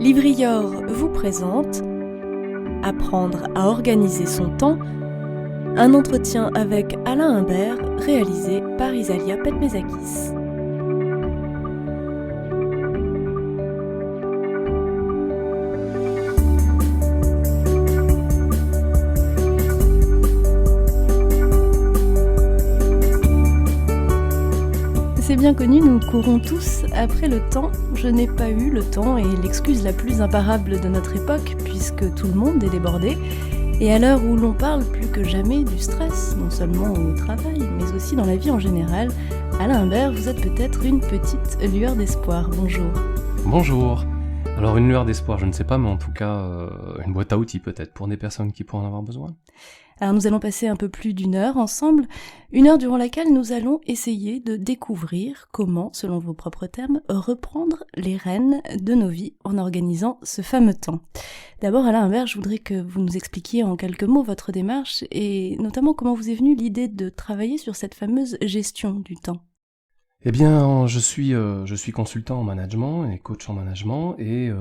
Livrior vous présente Apprendre à organiser son temps, un entretien avec Alain Humbert réalisé par Isalia Petmezakis. C'est bien connu, nous courons tous après le temps. Je n'ai pas eu le temps est l'excuse la plus imparable de notre époque, puisque tout le monde est débordé. Et à l'heure où l'on parle plus que jamais du stress, non seulement au travail, mais aussi dans la vie en général, Alain Humbert, vous êtes peut-être une petite lueur d'espoir. Bonjour. Bonjour. Alors une lueur d'espoir, je ne sais pas, mais en tout cas, une boîte à outils peut-être, pour des personnes qui pourraient en avoir besoin. Alors nous allons passer un peu plus d'une heure ensemble, une heure durant laquelle nous allons essayer de découvrir comment, selon vos propres termes, reprendre les rênes de nos vies en organisant ce fameux temps. D'abord, Alain Humbert, je voudrais que vous nous expliquiez en quelques mots votre démarche et notamment comment vous est venue l'idée de travailler sur cette fameuse gestion du temps. Eh bien, je suis consultant en management et coach en management et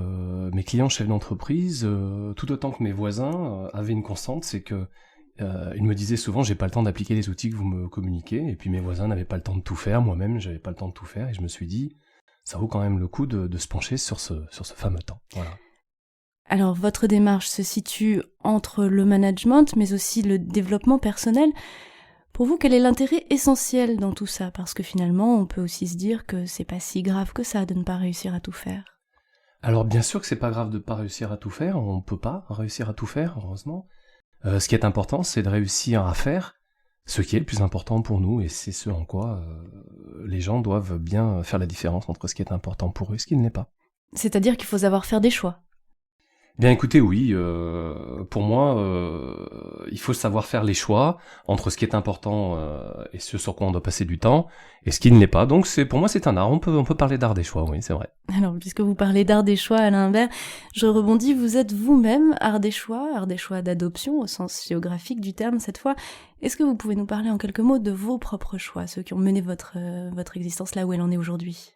mes clients chefs d'entreprise, tout autant que mes voisins, avaient une constante, c'est que ils me disaient souvent j'ai pas le temps d'appliquer les outils que vous me communiquez, et puis mes voisins n'avaient pas le temps de tout faire, moi-même j'avais pas le temps de tout faire, et je me suis dit ça vaut quand même le coup de se pencher sur ce fameux temps. Voilà. Alors votre démarche se situe entre le management mais aussi le développement personnel. Pour vous, quel est l'intérêt essentiel dans tout ça? Parce que finalement, on peut aussi se dire que c'est pas si grave que ça de ne pas réussir à tout faire. Alors bien sûr que c'est pas grave de pas réussir à tout faire, on peut pas réussir à tout faire, heureusement. Ce qui est important, c'est de réussir à faire ce qui est le plus important pour nous, et c'est ce en quoi les gens doivent bien faire la différence entre ce qui est important pour eux et ce qui ne l'est pas. C'est-à-dire qu'il faut savoir faire des choix. Bien écoutez, oui, pour moi, il faut savoir faire les choix entre ce qui est important et ce sur quoi on doit passer du temps, et ce qui ne l'est pas. Donc pour moi c'est un art, on peut parler d'art des choix, oui, c'est vrai. Alors, puisque vous parlez d'art des choix, Alain Humbert, je rebondis, vous êtes vous-même art des choix d'adoption, au sens géographique du terme cette fois. Est-ce que vous pouvez nous parler en quelques mots de vos propres choix, ceux qui ont mené votre existence là où elle en est aujourd'hui?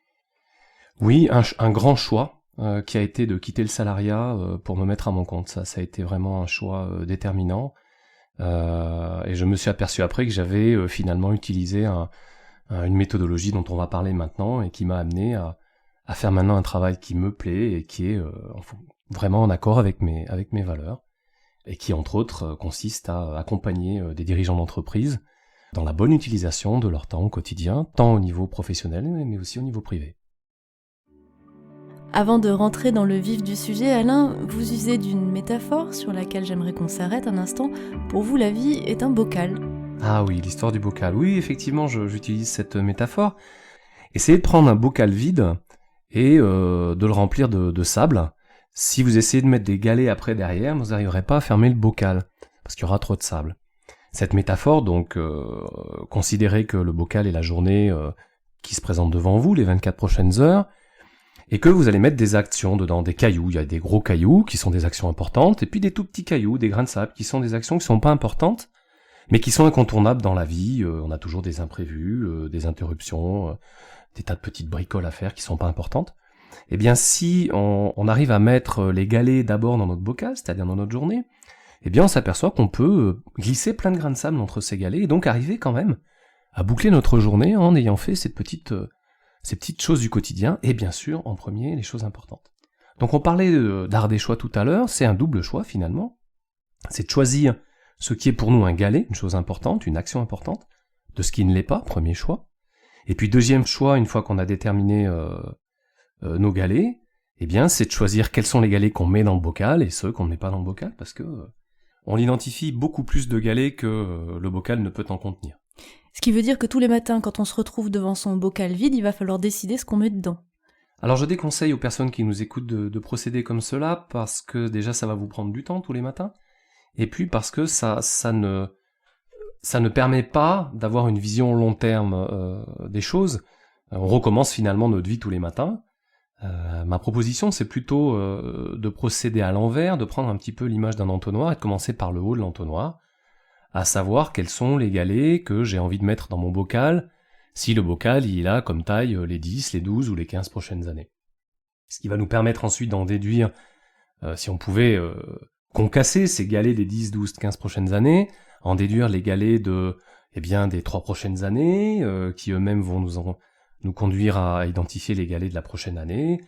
Oui, un grand choix. Qui a été de quitter le salariat pour me mettre à mon compte. Ça a été vraiment un choix déterminant. Et je me suis aperçu après que j'avais finalement utilisé une méthodologie dont on va parler maintenant et qui m'a amené à faire maintenant un travail qui me plaît et qui est vraiment en accord avec mes valeurs, et qui entre autres consiste à accompagner des dirigeants d'entreprise dans la bonne utilisation de leur temps au quotidien, tant au niveau professionnel mais aussi au niveau privé. Avant de rentrer dans le vif du sujet, Alain, vous usez d'une métaphore sur laquelle j'aimerais qu'on s'arrête un instant. Pour vous, la vie est un bocal. Ah oui, l'histoire du bocal. Oui, effectivement, j'utilise cette métaphore. Essayez de prendre un bocal vide et de le remplir de sable. Si vous essayez de mettre des galets après derrière, vous n'arriverez pas à fermer le bocal, parce qu'il y aura trop de sable. Cette métaphore, donc, considérez que le bocal est la journée qui se présente devant vous, les 24 prochaines heures, et que vous allez mettre des actions dedans, des cailloux. Il y a des gros cailloux qui sont des actions importantes, et puis des tout petits cailloux, des grains de sable, qui sont des actions qui sont pas importantes, mais qui sont incontournables dans la vie. On a toujours des imprévus, des interruptions, des tas de petites bricoles à faire qui sont pas importantes. Eh bien, si on arrive à mettre les galets d'abord dans notre bocal, c'est-à-dire dans notre journée, eh bien on s'aperçoit qu'on peut glisser plein de grains de sable entre ces galets, et donc arriver quand même à boucler notre journée en ayant fait ces petites choses du quotidien, et bien sûr, en premier, les choses importantes. Donc on parlait d'art des choix tout à l'heure, c'est un double choix finalement. C'est de choisir ce qui est pour nous un galet, une chose importante, une action importante, de ce qui ne l'est pas, premier choix. Et puis deuxième choix, une fois qu'on a déterminé nos galets, eh bien c'est de choisir quels sont les galets qu'on met dans le bocal et ceux qu'on ne met pas dans le bocal, parce que on identifie beaucoup plus de galets que le bocal ne peut en contenir. Ce qui veut dire que tous les matins, quand on se retrouve devant son bocal vide, il va falloir décider ce qu'on met dedans. Alors je déconseille aux personnes qui nous écoutent de procéder comme cela, parce que déjà ça va vous prendre du temps tous les matins, et puis parce que ça ne permet pas d'avoir une vision long terme des choses. On recommence finalement notre vie tous les matins. Ma proposition, c'est plutôt de procéder à l'envers, de prendre un petit peu l'image d'un entonnoir et de commencer par le haut de l'entonnoir, à savoir quels sont les galets que j'ai envie de mettre dans mon bocal, si le bocal il a comme taille les 10, les 12 ou les 15 prochaines années. Ce qui va nous permettre ensuite d'en déduire, si on pouvait concasser ces galets des 10, 12, 15 prochaines années, en déduire les galets des 3 prochaines années, qui eux-mêmes vont nous conduire à identifier les galets de la prochaine année,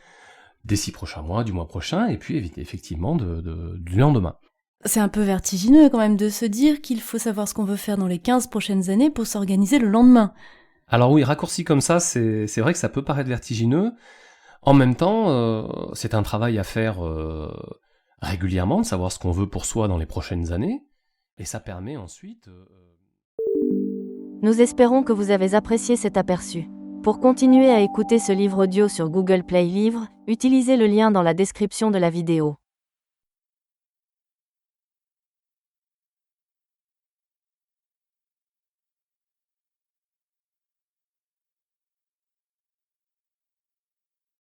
des 6 prochains mois, du mois prochain, et puis effectivement du lendemain. C'est un peu vertigineux quand même de se dire qu'il faut savoir ce qu'on veut faire dans les 15 prochaines années pour s'organiser le lendemain. Alors oui, raccourci comme ça, c'est vrai que ça peut paraître vertigineux. En même temps, c'est un travail à faire régulièrement, de savoir ce qu'on veut pour soi dans les prochaines années, et ça permet ensuite... Nous espérons que vous avez apprécié cet aperçu. Pour continuer à écouter ce livre audio sur Google Play Livres, utilisez le lien dans la description de la vidéo.